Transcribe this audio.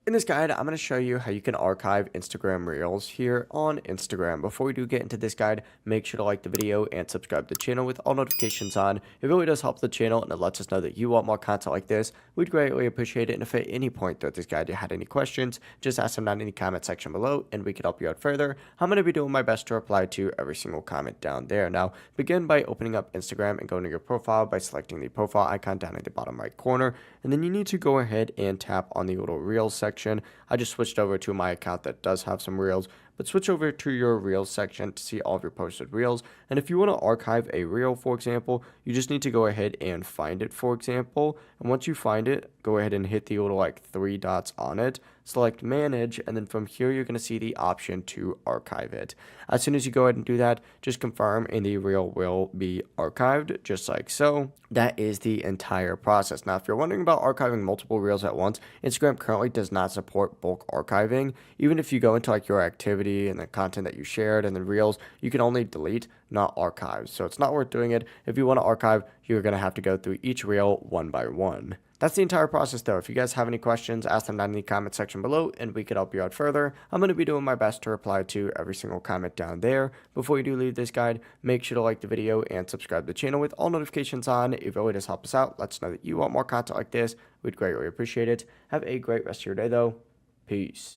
In this guide, I'm going to show you how you can archive Instagram Reels here on Instagram. Before we do get into this guide, make sure to like the video and subscribe to the channel with all notifications on. It really does help the channel and it lets us know that you want more content like this. We'd greatly appreciate it. And if at any point throughout this guide you had any questions, just ask them down in the comment section below and we can help you out further. I'm going to be doing my best to reply to every single comment down there. Now, begin by opening up Instagram and going to your profile by selecting the profile icon down in the bottom right corner. And then you need to go ahead and tap on the little Reels section. I just switched over to my account that does have some reels, but switch over to your reels section to see all of your posted reels. And if you want to archive a reel, for example, you just need to go ahead and find it, for example. And once you find it, go ahead and hit the little like three dots on it, select manage, and then from here you're going to see the option to archive it. As soon as you go ahead and do that, just confirm and the reel will be archived just like so. That is the entire process. Now, if you're wondering about archiving multiple reels at once, Instagram currently does not support bulk archiving. Even if you go into like your activity and the content that you shared and the reels, you can only delete, not archive. So it's not worth doing it. If you want to archive, you're going to have to go through each reel one by one. That's the entire process though. If you guys have any questions, ask them down in the comment section below and we could help you out further. I'm going to be doing my best to reply to every single comment down there. Before you do leave this guide, make sure to like the video and subscribe to the channel with all notifications on. It really does help us out. Let us know that you want more content like this. We'd greatly appreciate it. Have a great rest of your day though. Peace.